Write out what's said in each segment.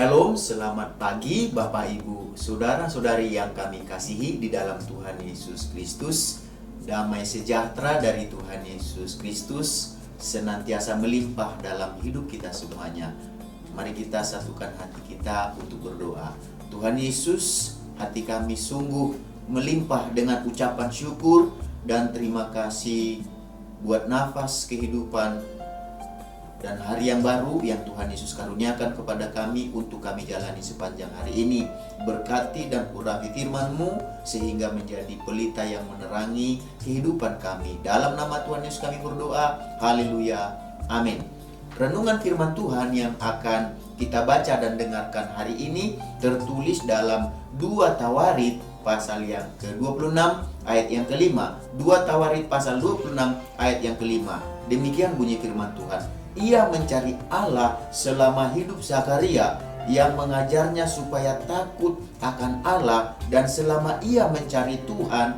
Shalom, selamat pagi Bapak Ibu Saudara-saudari yang kami kasihi di dalam Tuhan Yesus Kristus. Damai sejahtera dari Tuhan Yesus Kristus senantiasa melimpah dalam hidup kita semuanya. Mari kita satukan hati kita untuk berdoa. Tuhan Yesus, hati kami sungguh melimpah dengan ucapan syukur dan terima kasih buat nafas kehidupan dan hari yang baru yang Tuhan Yesus karuniakan kepada kami untuk kami jalani sepanjang hari ini. Berkati dan urapi firman-Mu sehingga menjadi pelita yang menerangi kehidupan kami. Dalam nama Tuhan Yesus kami berdoa. Haleluya. Amin. Renungan firman Tuhan yang akan kita baca dan dengarkan hari ini tertulis dalam 2 Tawarit pasal yang ke-26 ayat yang ke-5. 2 Tawarit pasal 26 ayat yang ke-5. Demikian bunyi firman Tuhan. Ia mencari Allah selama hidup Zakaria yang mengajarnya supaya takut akan Allah, dan selama ia mencari Tuhan,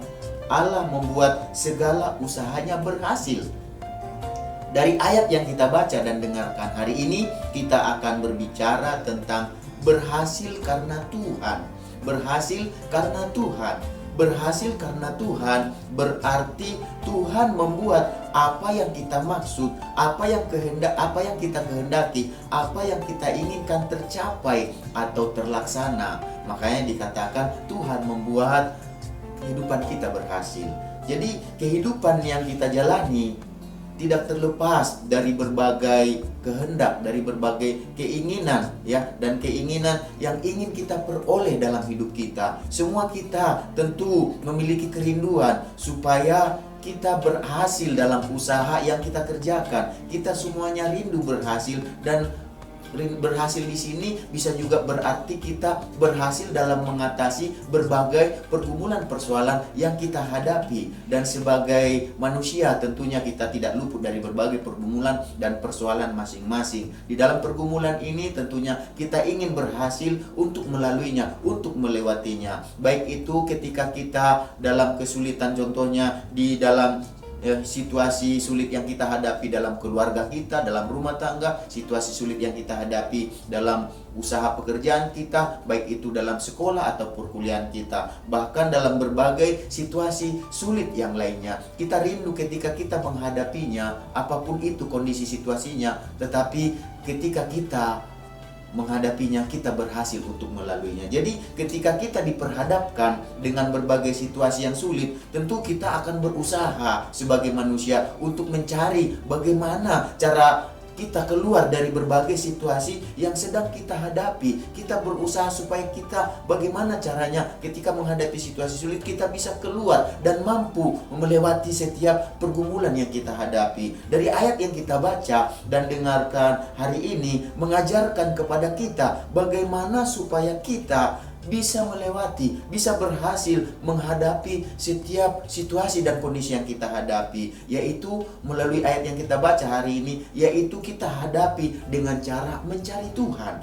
Allah membuat segala usahanya berhasil. Dari ayat yang kita baca dan dengarkan hari ini, kita akan berbicara tentang berhasil karena Tuhan. Berhasil karena Tuhan. Berhasil karena Tuhan berarti Tuhan membuat apa yang kita maksud, apa yang kita kehendaki, apa yang kita inginkan tercapai atau terlaksana. Makanya dikatakan Tuhan membuat kehidupan kita berhasil. Jadi kehidupan yang kita jalani tidak terlepas dari berbagai kehendak, dari berbagai keinginan dan keinginan yang ingin kita peroleh dalam hidup kita. Semua kita tentu memiliki kerinduan supaya kita berhasil dalam usaha yang kita kerjakan. Kita semuanya rindu berhasil, dan berhasil di sini bisa juga berarti kita berhasil dalam mengatasi berbagai pergumulan persoalan yang kita hadapi. Dan sebagai manusia tentunya kita tidak luput dari berbagai pergumulan dan persoalan masing-masing. Di dalam pergumulan ini tentunya kita ingin berhasil untuk melaluinya, untuk melewatinya. Baik itu ketika kita dalam kesulitan, contohnya di dalam situasi sulit yang kita hadapi dalam keluarga kita, dalam rumah tangga, situasi sulit yang kita hadapi dalam usaha pekerjaan kita, baik itu dalam sekolah atau perkuliahan kita, bahkan dalam berbagai situasi sulit yang lainnya. Kita rindu ketika kita menghadapinya, apapun itu kondisi situasinya, tetapi ketika kita menghadapinya, kita berhasil untuk melaluinya. Jadi ketika kita diperhadapkan dengan berbagai situasi yang sulit, tentu kita akan berusaha sebagai manusia untuk mencari bagaimana cara kita keluar dari berbagai situasi yang sedang kita hadapi. Kita berusaha supaya kita bagaimana caranya ketika menghadapi situasi sulit kita bisa keluar dan mampu melewati setiap pergumulan yang kita hadapi. Dari ayat yang kita baca dan dengarkan hari ini mengajarkan kepada kita bagaimana supaya kita bisa melewati, bisa berhasil menghadapi setiap situasi dan kondisi yang kita hadapi, yaitu melalui ayat yang kita baca hari ini, yaitu kita hadapi dengan cara mencari Tuhan,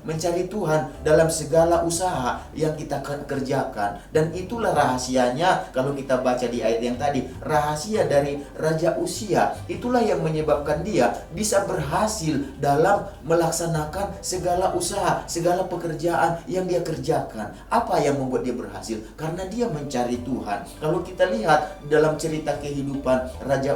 mencari Tuhan dalam segala usaha yang kita kerjakan. Dan itulah rahasianya kalau kita baca di ayat yang tadi, rahasia dari Raja Uzia, itulah yang menyebabkan dia bisa berhasil dalam melaksanakan segala usaha, segala pekerjaan yang dia kerjakan. Apa yang membuat dia berhasil? Karena dia mencari Tuhan. Kalau kita lihat dalam cerita kehidupan Raja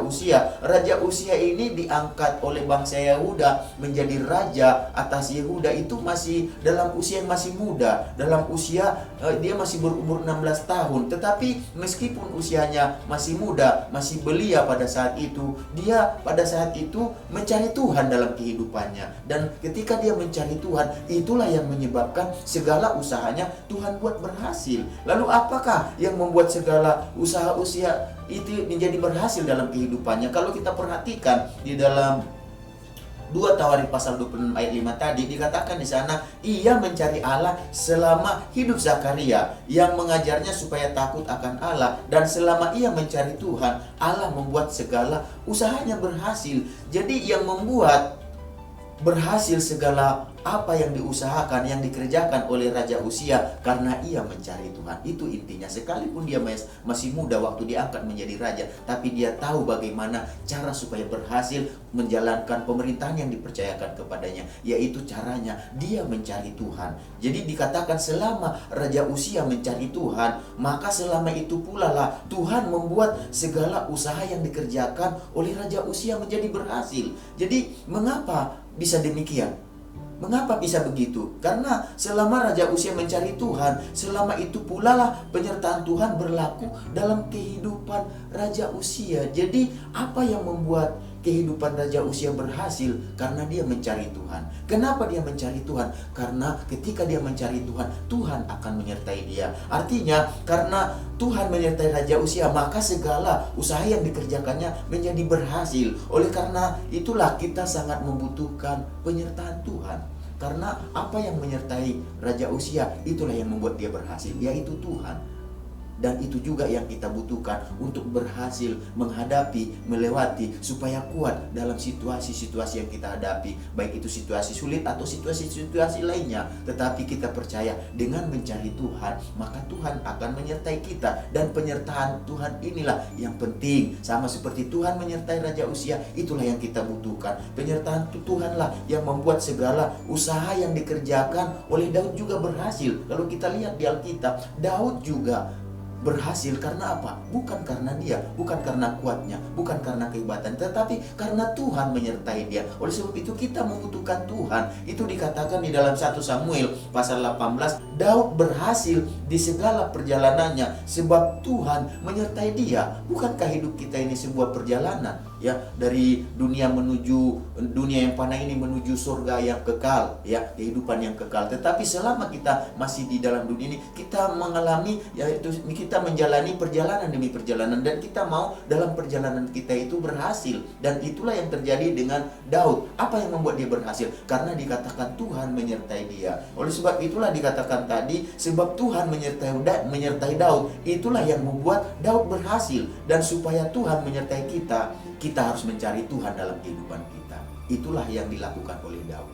Uzia ini diangkat oleh bangsa Yehuda menjadi raja atas Yehuda itu masih dalam usia yang masih muda. Dalam usia dia masih berumur 16 tahun. Tetapi meskipun usianya masih muda, masih belia pada saat itu, dia pada saat itu mencari Tuhan dalam kehidupannya. Dan ketika dia mencari Tuhan, itulah yang menyebabkan segala usahanya Tuhan buat berhasil. Lalu apakah yang membuat segala usaha Uzia itu menjadi berhasil dalam kehidupannya? Kalau kita perhatikan di dalam 2 Tawarit pasal 26 ayat 5 tadi dikatakan di sana, ia mencari Allah selama hidup Zakaria yang mengajarnya supaya takut akan Allah, dan selama ia mencari Tuhan, Allah membuat segala usahanya berhasil. Jadi yang membuat berhasil segala apa yang diusahakan, yang dikerjakan oleh Raja Uzia karena ia mencari Tuhan. Itu intinya. Sekalipun dia masih muda waktu diangkat menjadi raja, tapi dia tahu bagaimana cara supaya berhasil menjalankan pemerintahan yang dipercayakan kepadanya, yaitu caranya dia mencari Tuhan. Jadi dikatakan selama Raja Uzia mencari Tuhan, maka selama itu pula lah Tuhan membuat segala usaha yang dikerjakan oleh Raja Uzia menjadi berhasil. Jadi mengapa bisa demikian? Mengapa bisa begitu? Karena selama Raja Uzia mencari Tuhan, selama itu pula lah penyertaan Tuhan berlaku dalam kehidupan Raja Uzia. Jadi apa yang membuat kehidupan Raja Uzia berhasil? Karena dia mencari Tuhan. Kenapa dia mencari Tuhan? Karena ketika dia mencari Tuhan, Tuhan akan menyertai dia. Artinya karena Tuhan menyertai Raja Uzia, maka segala usaha yang dikerjakannya menjadi berhasil. Oleh karena itulah kita sangat membutuhkan penyertaan Tuhan. Karena apa yang menyertai Raja Uzia, itulah yang membuat dia berhasil, yaitu Tuhan. Dan itu juga yang kita butuhkan untuk berhasil menghadapi, melewati, supaya kuat dalam situasi-situasi yang kita hadapi. Baik itu situasi sulit atau situasi-situasi lainnya. Tetapi kita percaya dengan mencari Tuhan, maka Tuhan akan menyertai kita. Dan penyertaan Tuhan inilah yang penting. Sama seperti Tuhan menyertai Raja Uzia, itulah yang kita butuhkan. Penyertaan Tuhanlah yang membuat segala usaha yang dikerjakan oleh Daud juga berhasil. Kalau kita lihat di Alkitab, Daud juga berhasil karena apa? Bukan karena dia, bukan karena kuatnya, bukan karena kehebatan, tetapi karena Tuhan menyertai dia. Oleh sebab itu kita membutuhkan Tuhan. Itu dikatakan di dalam 1 Samuel pasal 18, Daud berhasil di segala perjalanannya sebab Tuhan menyertai dia. Bukankah hidup kita ini sebuah perjalanan? Ya, dari dunia menuju dunia yang fana ini menuju surga yang kekal, ya, kehidupan yang kekal. Tetapi selama kita masih di dalam dunia ini, kita mengalami, yaitu kita menjalani perjalanan demi perjalanan, dan kita mau dalam perjalanan kita itu berhasil. Dan itulah yang terjadi dengan Daud. Apa yang membuat dia berhasil? Karena dikatakan Tuhan menyertai dia. Oleh sebab itulah dikatakan tadi, sebab Tuhan menyertai Daud, itulah yang membuat Daud berhasil. Dan supaya Tuhan menyertai kita, kita harus mencari Tuhan dalam kehidupan kita. Itulah yang dilakukan oleh Daud.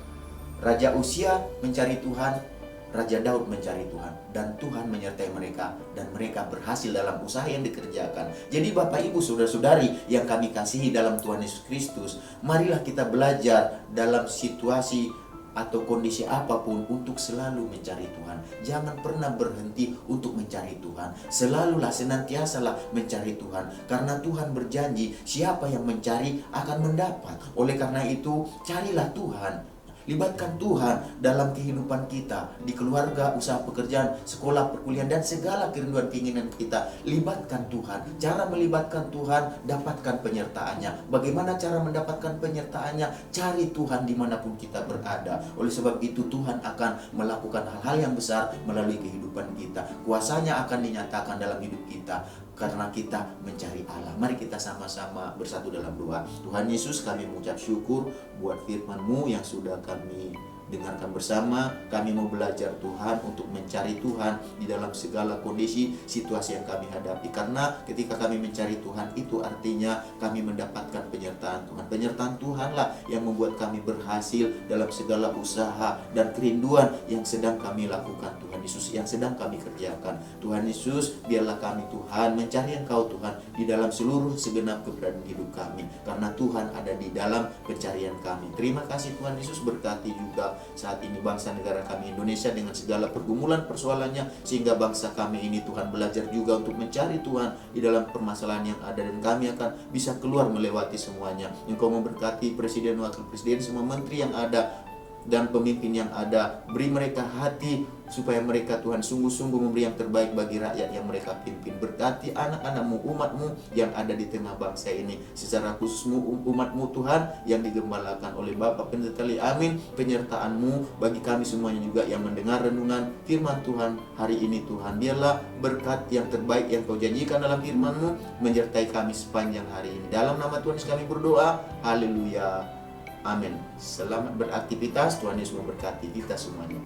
Raja Uzia mencari Tuhan, Raja Daud mencari Tuhan, dan Tuhan menyertai mereka, dan mereka berhasil dalam usaha yang dikerjakan. Jadi Bapak Ibu saudara-saudari yang kami kasihi dalam Tuhan Yesus Kristus, marilah kita belajar dalam situasi atau kondisi apapun untuk selalu mencari Tuhan. Jangan pernah berhenti untuk mencari Tuhan. Selalulah, senantiasalah mencari Tuhan. Karena Tuhan berjanji, siapa yang mencari akan mendapat. Oleh karena itu, carilah Tuhan. Libatkan Tuhan dalam kehidupan kita, di keluarga, usaha pekerjaan, sekolah, perkuliahan, dan segala kerinduan keinginan kita. Libatkan Tuhan. Cara melibatkan Tuhan, dapatkan penyertaannya. Bagaimana cara mendapatkan penyertaannya? Cari Tuhan dimanapun kita berada. Oleh sebab itu Tuhan akan melakukan hal-hal yang besar melalui kehidupan kita. Kuasanya akan dinyatakan dalam hidup kita karena kita mencari Allah. Mari kita sama-sama bersatu dalam doa. Tuhan Yesus, kami mengucap syukur buat firman-Mu yang sudah kami dengarkan bersama. Kami mau belajar Tuhan untuk mencari Tuhan di dalam segala kondisi, situasi yang kami hadapi. Karena ketika kami mencari Tuhan, itu artinya kami mendapatkan penyertaan Tuhan. Penyertaan Tuhanlah yang membuat kami berhasil dalam segala usaha dan kerinduan yang sedang kami lakukan, Tuhan Yesus, yang sedang kami kerjakan. Tuhan Yesus, biarlah kami Tuhan mencari Engkau Tuhan di dalam seluruh segenap keberadaan hidup kami. Karena Tuhan ada di dalam pencarian kami. Terima kasih Tuhan Yesus, berkati juga saat ini bangsa negara kami Indonesia dengan segala pergumulan persoalannya, sehingga bangsa kami ini Tuhan belajar juga untuk mencari Tuhan di dalam permasalahan yang ada, dan kami akan bisa keluar melewati semuanya. Engkau memberkati presiden, wakil presiden, semua menteri yang ada dan pemimpin yang ada. Beri mereka hati supaya mereka Tuhan sungguh-sungguh memberi yang terbaik bagi rakyat yang mereka pimpin. Berkati anak-anak-Mu, umat-Mu yang ada di tengah bangsa ini, secara khusus umat-Mu Tuhan yang digembalakan oleh Bapak Pendeta Lee. Amin. Penyertaan-Mu bagi kami semuanya juga yang mendengar renungan firman Tuhan hari ini Tuhan. Biarlah berkat yang terbaik yang Kau janjikan dalam firman-Mu menyertai kami sepanjang hari ini. Dalam nama Tuhan Yesus kami berdoa. Haleluya. Amin. Selamat beraktivitas. Tuhan Yesus memberkati kita semuanya.